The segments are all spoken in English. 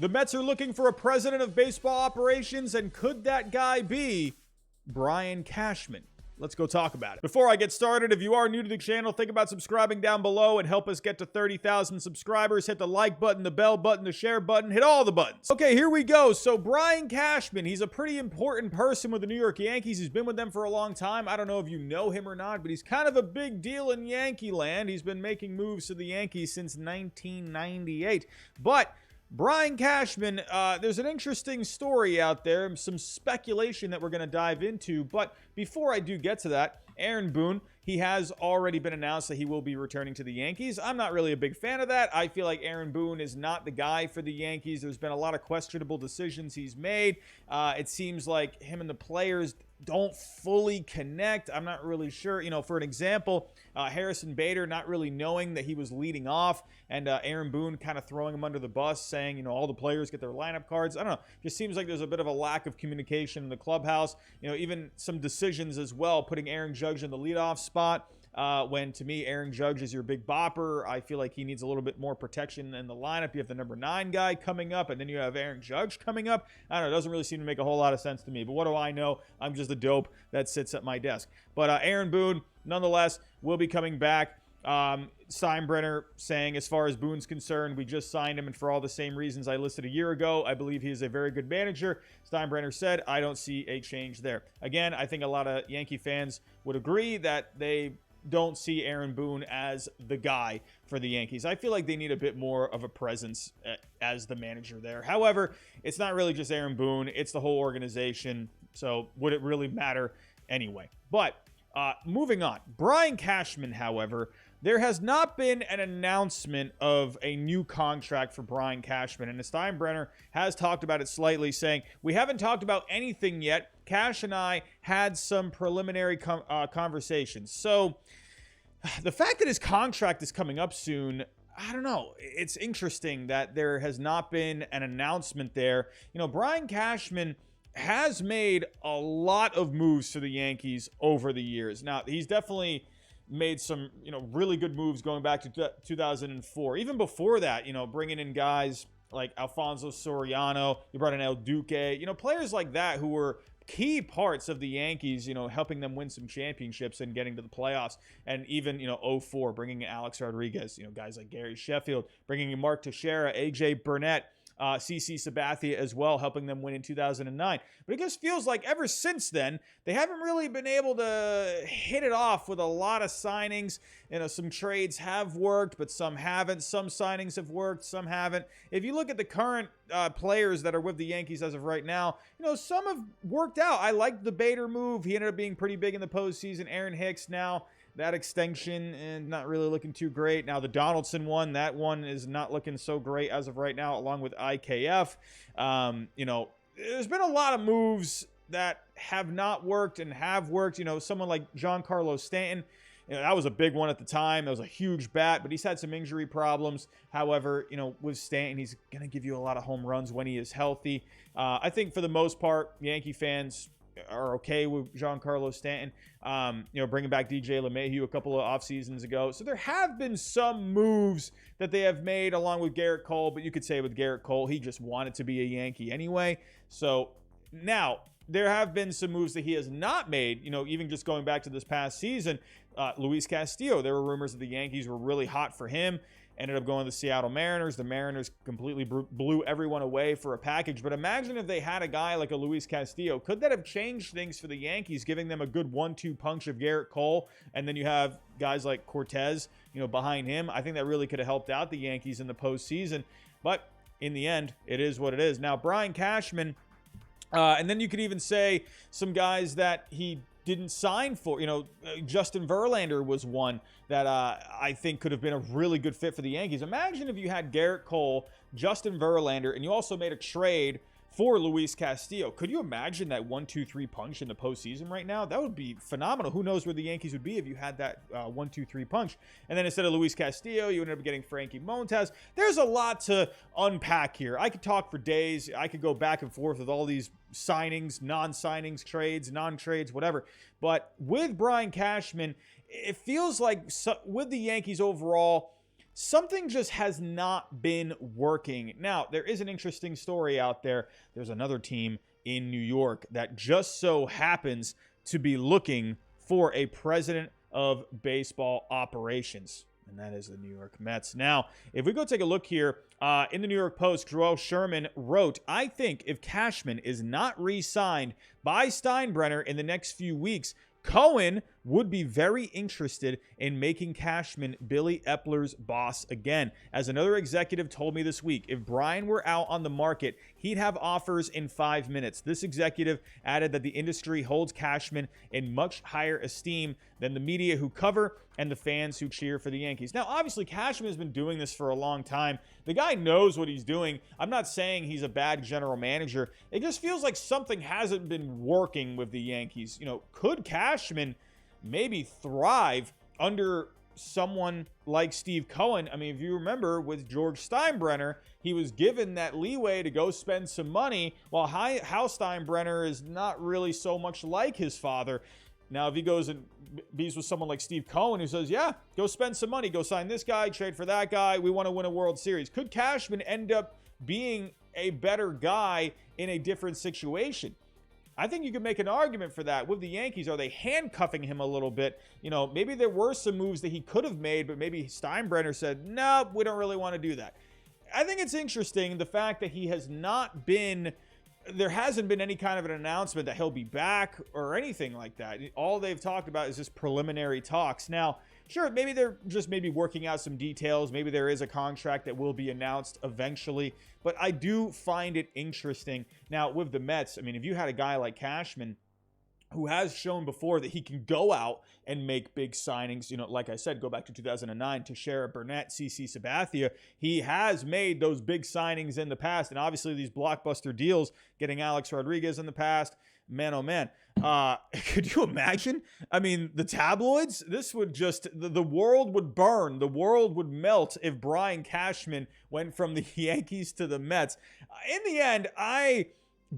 The Mets are looking for a president of baseball operations, and could that guy be Brian Cashman? Let's go talk about it. Before I get started, if you are new to the channel, think about subscribing down below and help us get to 30,000 subscribers. Hit the like button, the bell button, the share button, hit all the buttons. Okay, here we go. So Brian Cashman, he's a pretty important person with the New York Yankees. He's been with them for a long time. I don't know if you know him or not, but he's kind of a big deal in Yankee land. He's been making moves to the Yankees since 1998. But Brian Cashman, there's an interesting story out there, some speculation that we're going to dive into. But before I do get to that, Aaron Boone, he has already been announced that he will be returning to the Yankees. I'm not really a big fan of that. I feel like Aaron Boone is not the guy for the Yankees. There's been a lot of questionable decisions he's made. It seems like him and the players don't fully connect. I'm not really sure. You know, for an example, Harrison Bader not really knowing that he was leading off, and Aaron Boone kind of throwing him under the bus, saying, you know, all the players get their lineup cards. I don't know. Just seems like there's a bit of a lack of communication in the clubhouse. You know, even some decisions as well, putting Aaron Judge in the leadoff spot. When to me, Aaron Judge is your big bopper. I feel like he needs a little bit more protection in the lineup. You have the number 9 guy coming up, and then you have Aaron Judge coming up. I don't know. It doesn't really seem to make a whole lot of sense to me. But what do I know? I'm just a dope that sits at my desk. But Aaron Boone, nonetheless, will be coming back. Steinbrenner saying, as far as Boone's concerned, we just signed him, and for all the same reasons I listed a year ago, I believe he is a very good manager. Steinbrenner said, I don't see a change there. Again, I think a lot of Yankee fans would agree that they don't see Aaron Boone as the guy for the Yankees. I feel like they need a bit more of a presence as the manager there. However, it's not really just Aaron Boone. It's the whole organization. So would it really matter anyway? But moving on. Brian Cashman, however, there has not been an announcement of a new contract for Brian Cashman. And Steinbrenner has talked about it slightly, saying, we haven't talked about anything yet. Cash and I had some preliminary conversations. So the fact that his contract is coming up soon, I don't know. It's interesting that there has not been an announcement there. You know, Brian Cashman has made a lot of moves to the Yankees over the years. Now, he's definitely made some, you know, really good moves going back to 2004. Even before that, you know, bringing in guys like Alfonso Soriano, you brought in El Duque, you know, players like that who were key parts of the Yankees, you know, helping them win some championships and getting to the playoffs. And even, you know, 04, bringing in Alex Rodriguez, you know, guys like Gary Sheffield, bringing in Mark Teixeira, AJ Burnett, CC Sabathia as well, helping them win in 2009. But it just feels like ever since then, they haven't really been able to hit it off with a lot of signings. You know, some trades have worked, but some haven't. Some signings have worked, some haven't. If you look at the current players that are with the Yankees as of right now, you know, some have worked out. I liked the Bader move. He ended up being pretty big in the postseason. Aaron Hicks now, that extension and not really looking too great. Now the Donaldson one, that one is not looking so great as of right now, along with IKF. You know, there's been a lot of moves that have not worked and have worked. You know, someone like Giancarlo Stanton, you know, that was a big one at the time. That was a huge bat, but he's had some injury problems. However, you know, with Stanton, he's going to give you a lot of home runs when he is healthy. I think for the most part, Yankee fans are okay with Giancarlo Stanton. You know, bringing back DJ LeMahieu a couple of off seasons ago. So there have been some moves that they have made along with Garrett Cole, but you could say with Garrett Cole, he just wanted to be a Yankee anyway. So now there have been some moves that he has not made, you know, even just going back to this past season. Luis Castillo, there were rumors that the Yankees were really hot for him. Ended up going to the Seattle Mariners. The Mariners completely blew everyone away for a package. But imagine if they had a guy like a Luis Castillo. Could that have changed things for the Yankees, giving them a good 1-2 punch of Garrett Cole? And then you have guys like Cortez, you know, behind him. I think that really could have helped out the Yankees in the postseason. But in the end, it is what it is. Now, Brian Cashman, and then you could even say some guys that he didn't sign for. You know, Justin Verlander was one that I think could have been a really good fit for the Yankees. Imagine if you had Garrett Cole, Justin Verlander, and you also made a trade for Luis Castillo. Could you imagine that 1-2-3 punch in the postseason right now? That would be phenomenal. Who knows where the Yankees would be if you had that 1-2-3 punch. And then instead of Luis Castillo, you ended up getting Frankie Montas. There's a lot to unpack here. I could talk for days. I could go back and forth with all these signings, non-signings, trades, non-trades, whatever. But with Brian Cashman, it feels like with the Yankees overall, something just has not been working. Now, there is an interesting story out there. There's another team in New York that just so happens to be looking for a president of baseball operations, and that is the New York Mets. Now, if we go take a look here, in the New York Post, Joel Sherman wrote, "I think if Cashman is not re-signed by Steinbrenner in the next few weeks, Cohen would be very interested in making Cashman Billy Epler's boss again. As another executive told me this week, if Brian were out on the market, he'd have offers in 5 minutes." This executive added that the industry holds Cashman in much higher esteem than the media who cover and the fans who cheer for the Yankees. Now, obviously, Cashman has been doing this for a long time. The guy knows what he's doing. I'm not saying he's a bad general manager. It just feels like something hasn't been working with the Yankees. Could Cashman maybe thrive under someone like Steve Cohen? I mean, if you remember with George Steinbrenner, he was given that leeway to go spend some money, while Hal Steinbrenner is not really so much like his father. Now, if he goes and bees with someone like Steve Cohen who says, yeah, go spend some money, go sign this guy, trade for that guy, we want to win a World Series. Could Cashman end up being a better guy in a different situation? I think you could make an argument for that. With the Yankees, are they handcuffing him a little bit? Maybe there were some moves that he could have made, but maybe Steinbrenner said, no, we don't really want to do that. I think it's interesting the fact that he has not been... There hasn't been any kind of an announcement that he'll be back or anything like that. All they've talked about is just preliminary talks. Now, sure, maybe they're just working out some details. Maybe there is a contract that will be announced eventually. But I do find it interesting. Now, with the Mets, I mean, if you had a guy like Cashman, who has shown before that he can go out and make big signings. Like I said, go back to 2009, Teixeira, Burnett, CC Sabathia. He has made those big signings in the past, and obviously these blockbuster deals, getting Alex Rodriguez in the past. Man, oh man. Could you imagine? I mean, the tabloids, this would just, the world would burn. The world would melt if Brian Cashman went from the Yankees to the Mets. In the end, I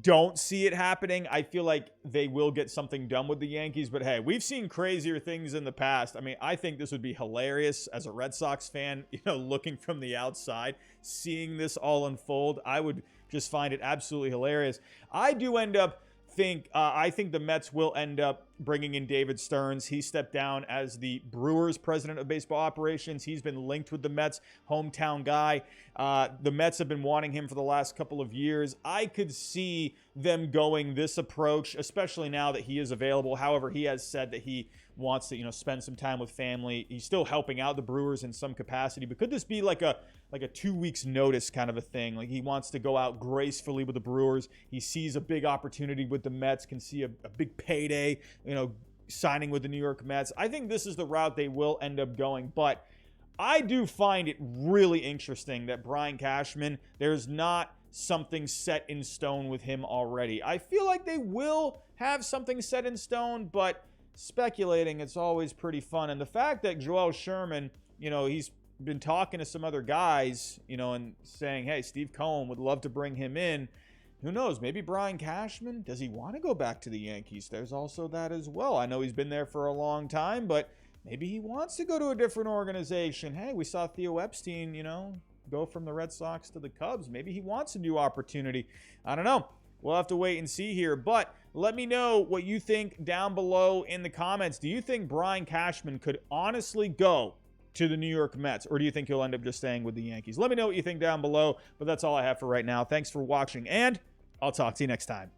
don't see it happening. I feel like they will get something done with the Yankees, but hey, we've seen crazier things in the past. I mean, I think this would be hilarious as a Red Sox fan, looking from the outside, seeing this all unfold. I would just find it absolutely hilarious. I think the Mets will end up bringing in David Stearns. He stepped down as the Brewers president of baseball operations. He's been linked with the Mets, hometown guy. The Mets have been wanting him for the last couple of years. I could see them going this approach, especially now that he is available. However, he has said that he wants to, spend some time with family. He's still helping out the Brewers in some capacity, but could this be like a 2 weeks notice kind of a thing? Like, he wants to go out gracefully with the Brewers. He sees a big opportunity with the Mets, can see a big payday, signing with the New York Mets. I think this is the route they will end up going, but I do find it really interesting that Brian Cashman, there's not something set in stone with him already. I feel like they will have something set in stone, but speculating, it's always pretty fun. And the fact that Joel Sherman, he's been talking to some other guys, and saying, hey, Steve Cohen would love to bring him in. Who knows? Maybe Brian Cashman, does he want to go back to the Yankees? There's also that as well. I know he's been there for a long time, but maybe he wants to go to a different organization. Hey, we saw Theo Epstein, go from the Red Sox to the Cubs. Maybe he wants a new opportunity. I don't know. We'll have to wait and see here. But let me know what you think down below in the comments. Do you think Brian Cashman could honestly go to the New York Mets, or do you think he'll end up just staying with the Yankees? Let me know what you think down below. But that's all I have for right now. Thanks for watching, and I'll talk to you next time.